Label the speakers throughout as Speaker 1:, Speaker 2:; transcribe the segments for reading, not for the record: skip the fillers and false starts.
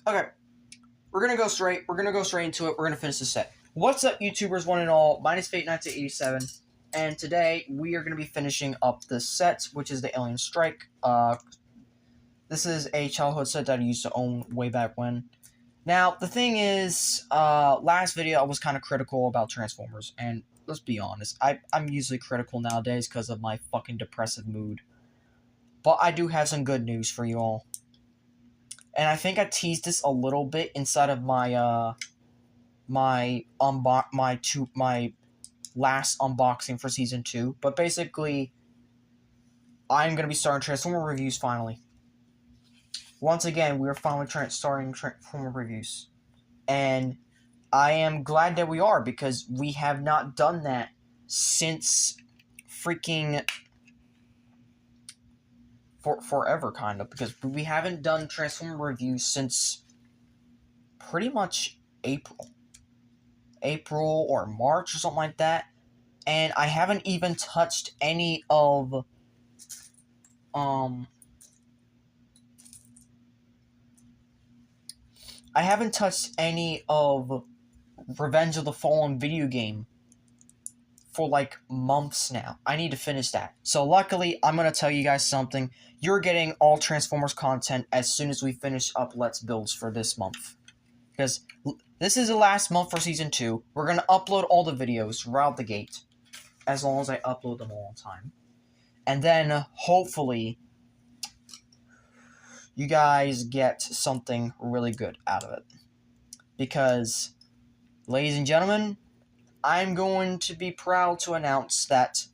Speaker 1: Okay, we're gonna go straight into it. We're gonna finish this set. What's up, YouTubers, one and all? My name is Fate1987, and today we are gonna be finishing up this set, which is the Alien Strike. This is a childhood set that I used to own way back when. Now, the thing is, last video I was kind of critical about Transformers, and let's be honest, I'm usually critical nowadays because of my fucking depressive mood. But I do have some good news for you all. And I think I teased this a little bit inside of my my last unboxing for season 2. But basically, I'm gonna be starting Transformer reviews finally. Once again, we are finally starting Transformer reviews, and I am glad that we are, because we have not done that since freaking forever, kind of, because we haven't done Transformer reviews since pretty much April or March or something like that, and I haven't even touched any of Revenge of the Fallen video game for like months now. I need to finish that. So luckily, I'm going to tell you guys something. You're getting all Transformers content as soon as we finish up Let's Builds for this month. Because this is the last month for Season 2. We're going to upload all the videos right out the gate, as long as I upload them all on time. And then, hopefully, you guys get something really good out of it. Because, ladies and gentlemen, I'm going to be proud to announce that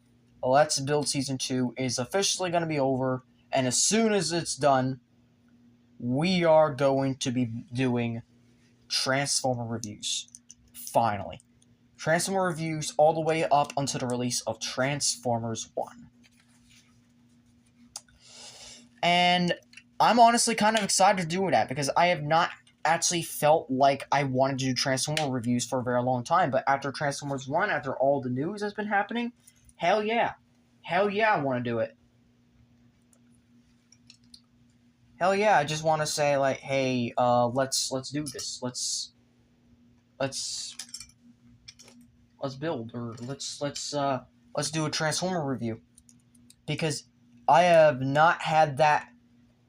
Speaker 1: Let's Build Season 2 is officially going to be over, and as soon as it's done, we are going to be doing Transformer reviews. Finally. Transformer reviews all the way up until the release of Transformers 1. And I'm honestly kind of excited to do that, because I have not actually felt like I wanted to do Transformer reviews for a very long time, but after Transformers 1, after all the news that's been happening, hell yeah. Hell yeah, I want to do it. Hell yeah, I just want to say, like, hey, let's do this. Let's build, or let's do a Transformer review. Because I have not had that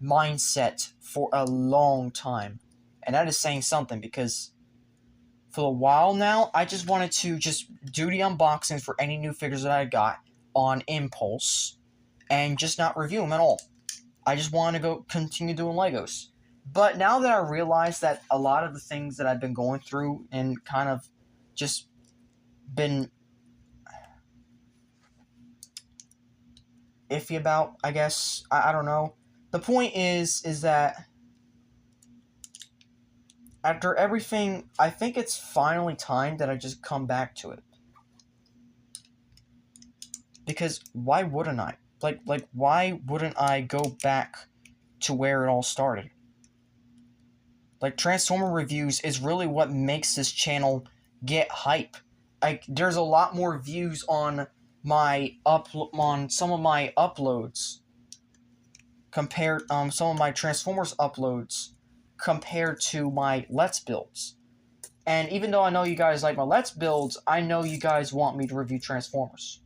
Speaker 1: mindset for a long time. And that is saying something, because for a while now, I just wanted to just do the unboxings for any new figures that I got on impulse and just not review them at all. I just want to go continue doing Legos. But now that I realize that a lot of the things that I've been going through and kind of just been iffy about, I guess, I don't know. The point is that after everything, I think it's finally time that I just come back to it. Because why wouldn't I? Like why wouldn't I go back to where it all started? Like, Transformer reviews is really what makes this channel get hype. Like, there's a lot more views on some of my uploads compared some of my Transformers uploads compared to my Let's Builds. And even though I know you guys like my Let's Builds, I know you guys want me to review Transformers.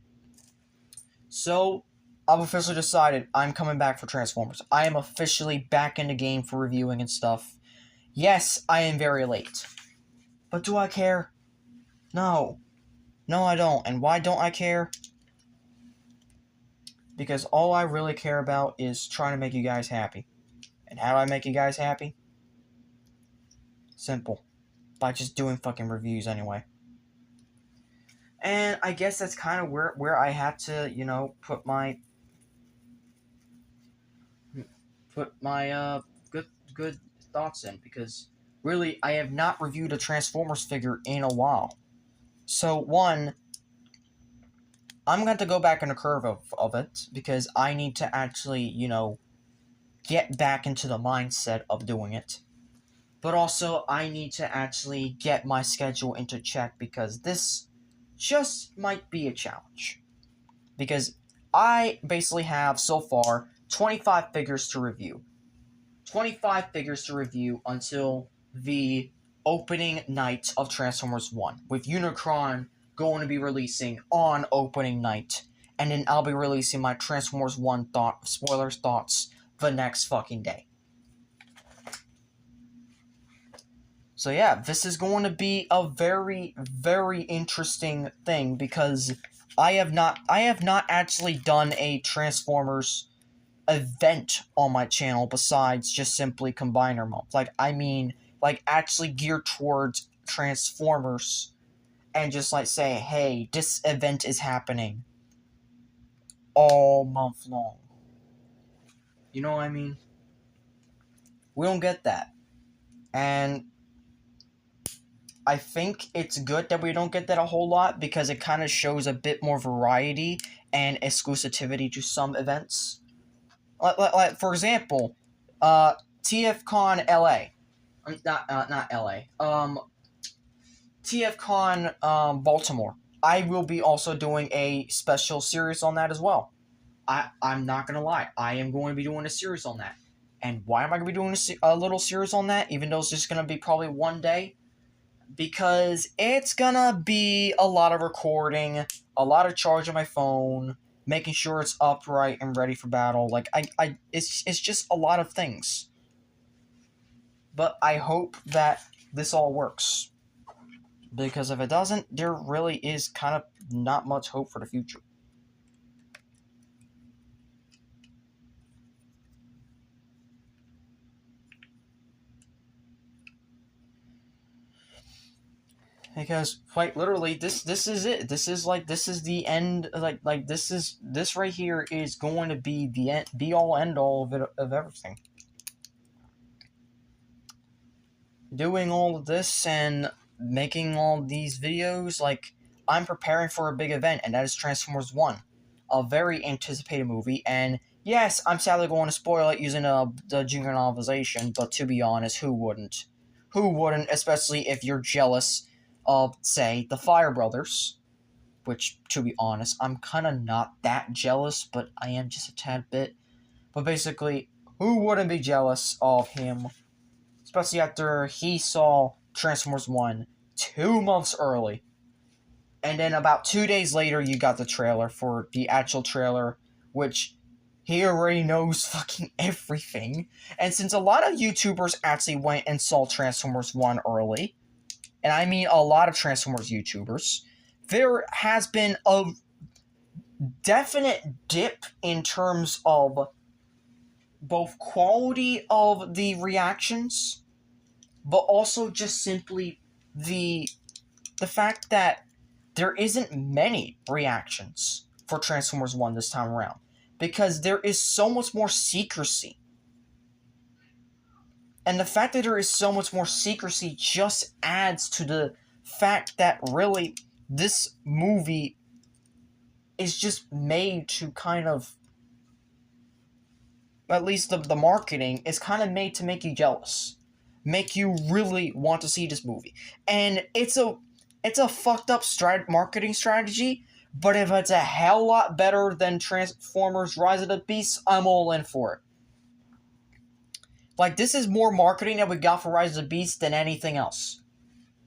Speaker 1: So, I've officially decided I'm coming back for Transformers. I am officially back in the game for reviewing and stuff. Yes, I am very late. But do I care? No. No, I don't. And why don't I care? Because all I really care about is trying to make you guys happy. And how do I make you guys happy? Simple. By just doing fucking reviews anyway. And I guess that's kind of where I had to, you know, put my good thoughts in, because really I have not reviewed a Transformers figure in a while. So one, I'm going to have to go back in the curve of it, because I need to actually, you know, get back into the mindset of doing it. But also, I need to actually get my schedule into check, because this just might be a challenge. Because I basically have, so far, 25 figures to review. 25 figures to review until the opening night of Transformers 1, with Unicron going to be releasing on opening night, and then I'll be releasing my Transformers 1 thoughts the next fucking day. So yeah, this is going to be a very, very interesting thing, because I have not actually done a Transformers event on my channel besides just simply combiner modes. Like actually geared towards Transformers, and just like say, hey, this event is happening all month long. You know what I mean? We don't get that. And I think it's good that we don't get that a whole lot, because it kind of shows a bit more variety and exclusivity to some events. Like for example, TFCon LA. Not LA. TFCon Baltimore. I will be also doing a special series on that as well. I'm not gonna lie. I am going to be doing a series on that. And why am I going to be doing a little series on that, even though it's just going to be probably one day? Because it's going to be a lot of recording, a lot of charging my phone, making sure it's upright and ready for battle. Like, it's just a lot of things. But I hope that this all works. Because if it doesn't, there really is kind of not much hope for the future. Because quite literally, this is it. This is the end. This right here is going to be the end, be all end all of everything. Doing all of this and making all these videos, like, I'm preparing for a big event, and that is Transformers 1, a very anticipated movie. And yes, I'm sadly going to spoil it using the junior novelization, but to be honest, who wouldn't? Who wouldn't, especially if you're jealous of, say, the Fire Brothers, which, to be honest, I'm kind of not that jealous, but I am just a tad bit. But basically, who wouldn't be jealous of him, especially after he saw Transformers 1 2 months early, and then about 2 days later, you got the trailer for the actual trailer, which he already knows fucking everything. And since a lot of YouTubers actually went and saw Transformers 1 early, and I mean a lot of Transformers YouTubers, there has been a definite dip in terms of both quality of the reactions, but also just simply the fact that there isn't many reactions for Transformers 1 this time around, because there is so much more secrecy. And the fact that there is so much more secrecy just adds to the fact that really this movie is just made to kind of, at least the marketing is kind of made to make you jealous, make you really want to see this movie. And it's a fucked up marketing strategy, but if it's a hell lot better than Transformers Rise of the Beasts, I'm all in for it. Like, this is more marketing that we got for Rise of the Beasts than anything else.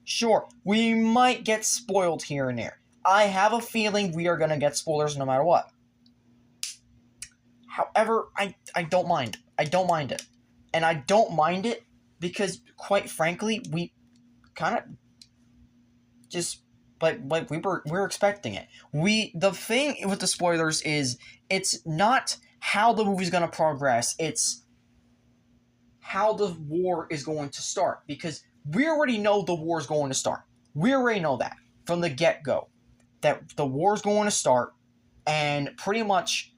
Speaker 1: Sure, we might get spoiled here and there. I have a feeling we are going to get spoilers no matter what. However, I don't mind. I don't mind it. And I don't mind it because, quite frankly, we kind of just, like we're expecting it. The thing with the spoilers is, it's not how the movie's going to progress, it's how the war is going to start, because we already know the war is going to start. We already know that from the get-go, that the war is going to start, and pretty much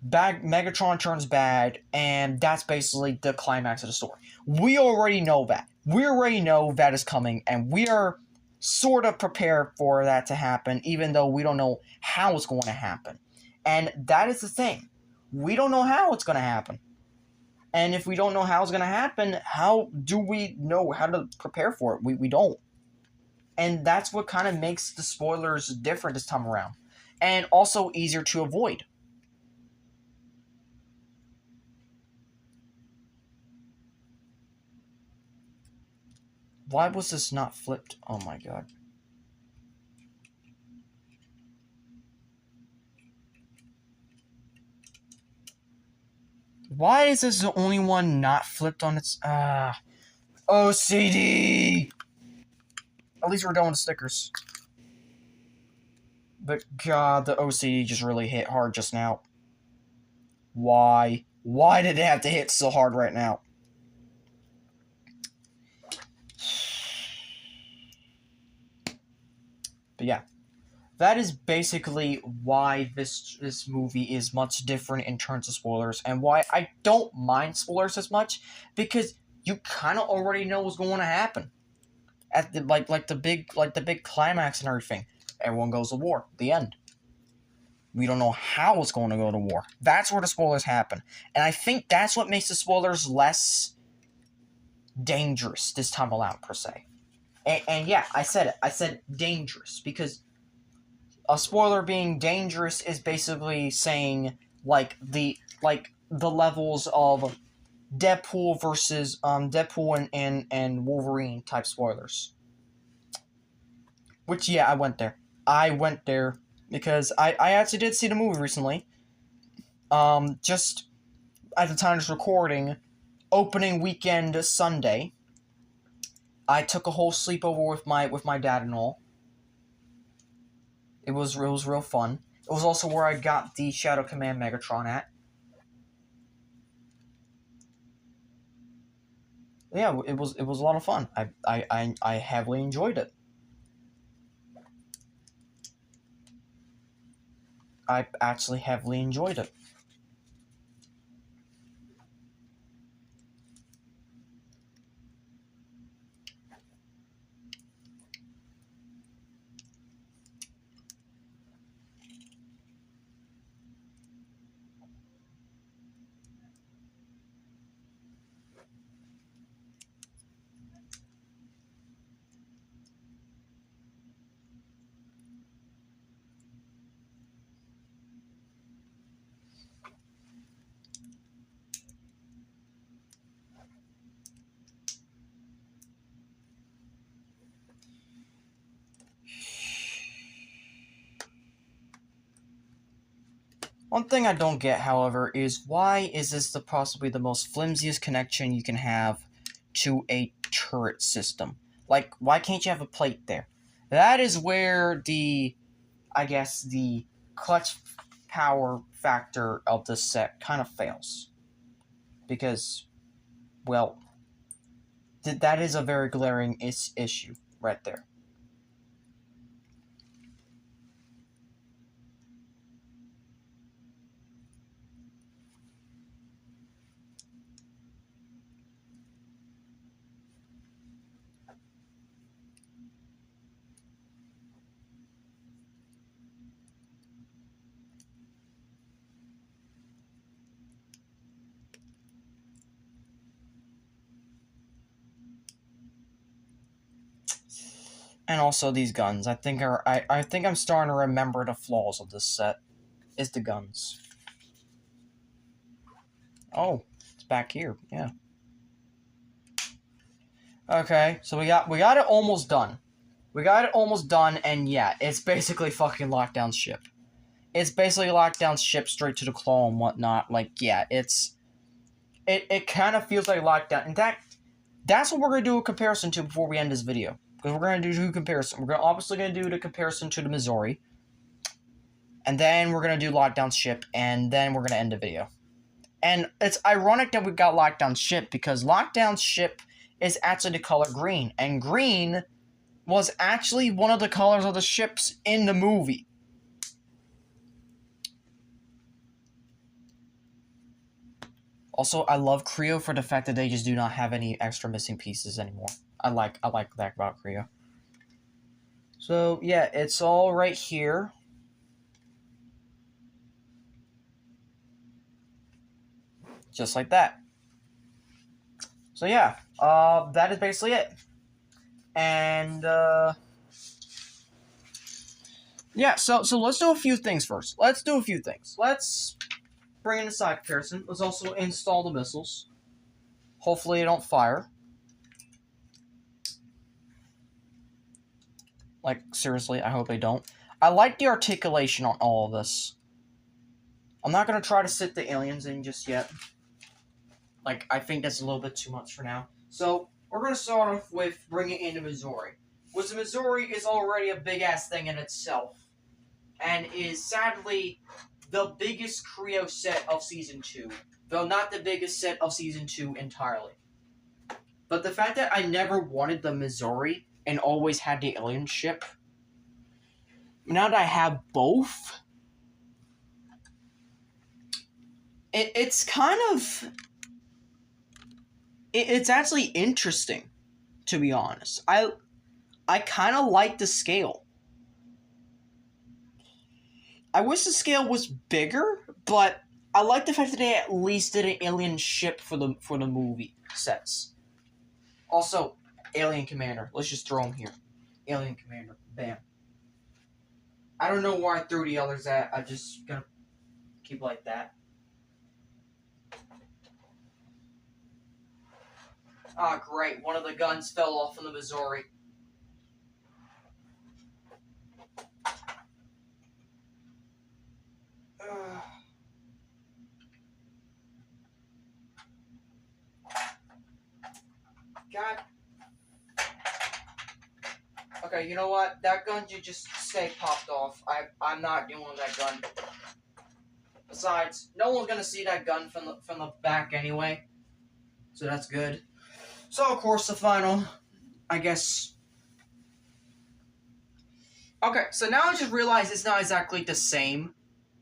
Speaker 1: Megatron turns bad, and that's basically the climax of the story. We already know that. We already know that is coming, and we are sort of prepared for that to happen, even though we don't know how it's going to happen. And that is the thing. We don't know how it's going to happen. And if we don't know how it's going to happen, how do we know how to prepare for it? We don't. And that's what kind of makes the spoilers different this time around. And also easier to avoid. Why was this not flipped? Oh my god. Why is this the only one not flipped on its... OCD! At least we're done with the stickers. But god, the OCD just really hit hard just now. Why? Why did it have to hit so hard right now? But yeah. That is basically why this movie is much different in terms of spoilers, and why I don't mind spoilers as much, because you kind of already know what's going to happen at the the big climax and everything. Everyone goes to war. The end. We don't know how it's going to go to war. That's where the spoilers happen, and I think that's what makes the spoilers less dangerous this time around per se. And yeah, I said it. I said dangerous because a spoiler being dangerous is basically saying the levels of Deadpool versus Deadpool and Wolverine type spoilers. Which yeah, I went there. I went there because I actually did see the movie recently. Just at the time of this recording, opening weekend Sunday, I took a whole sleepover with my dad and all. It was real fun. It was also where I got the Shadow Command Megatron at. Yeah, it was a lot of fun. I heavily enjoyed it. I actually heavily enjoyed it. One thing I don't get, however, is why is this possibly the most flimsiest connection you can have to a turret system? Like, why can't you have a plate there? That is where I guess, the clutch power factor of this set kind of fails. Because, well, that is a very glaring issue right there. And also these guns. I think I'm starting to remember the flaws of this set. Is the guns. Oh, it's back here. Yeah. Okay, so we got it almost done. We got it almost done, and yeah, it's basically fucking lockdown ship. It's basically lockdown ship straight to the claw and whatnot. Like, yeah, it kind of feels like lockdown. In fact, that's what we're gonna do a comparison to before we end this video. Because we're gonna do two comparison. We're obviously gonna do the comparison to the Missouri. And then we're going to do Lockdown Ship, and then we're going to end the video. And it's ironic that we got Lockdown Ship, because Lockdown Ship is actually the color green. And green was actually one of the colors of the ships in the movie. Also, I love Creo for the fact that they just do not have any extra missing pieces anymore. I like that about Creo. So, yeah, it's all right here. Just like that. So yeah, that is basically it. And yeah, so let's do a few things first. Let's bring in a side comparison. Let's also install the missiles. Hopefully they don't fire. Like, seriously, I hope they don't. I like the articulation on all of this. I'm not going to try to sit the aliens in just yet. Like, I think that's a little bit too much for now. So, we're going to start off with bringing in the Missouri. Which the Missouri is already a big-ass thing in itself. And is, sadly, the biggest Creo set of Season 2. Though not the biggest set of Season 2 entirely. But the fact that I never wanted the Missouri and always had the alien ship, now that I have both, it's kind of... It's actually interesting, to be honest. I kind of like the scale. I wish the scale was bigger, but I like the fact that they at least did an alien ship for the movie sets. Also, Alien Commander. Let's just throw him here. Alien Commander. Bam. I don't know where I threw the others at. I'm just gonna keep it like that. Ah, great. One of the guns fell off in the Missouri. God. Okay, you know what? That gun you just say popped off. I'm not doing that gun. Besides, no one's gonna see that gun from the back anyway. So that's good. So of course the final, I guess. Okay, so now I just realized it's not exactly the same.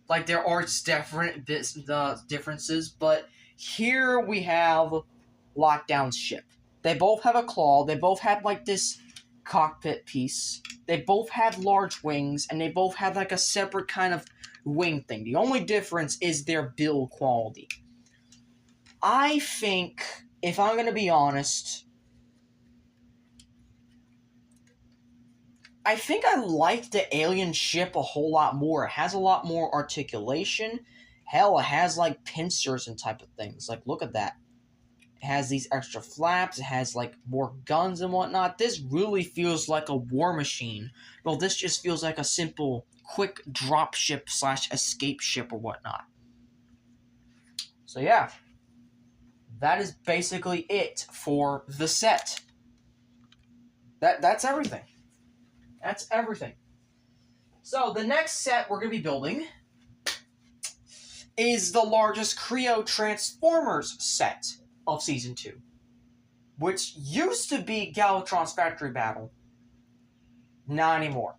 Speaker 1: Like there are different differences, but here we have Lockdown's ship. They both have a claw. They both have like this cockpit piece. They both have large wings, and they both have like a separate kind of wing thing. The only difference is their build quality. I think, if I'm going to be honest, I think I like the alien ship a whole lot more. It has a lot more articulation. Hell, it has like pincers and type of things. Like, look at that. It has these extra flaps. It has like more guns and whatnot. This really feels like a war machine. Well, this just feels like a simple, quick drop ship / escape ship or whatnot. So yeah, that is basically it for the set. That's everything. That's everything. So the next set we're going to be building is the largest Creo Transformers set of Season 2, which used to be Galvatron's Factory Battle. Not anymore.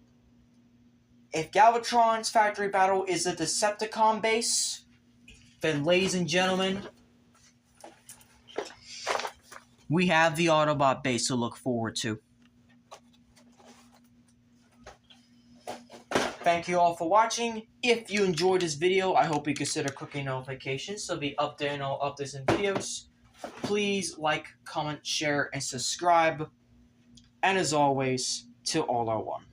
Speaker 1: If Galvatron's Factory Battle is a Decepticon base, then ladies and gentlemen, we have the Autobot base to look forward to. Thank you all for watching. If you enjoyed this video, I hope you consider clicking notifications so be updated on all updates and videos. Please like, comment, share, and subscribe. And as always, Till All Are One.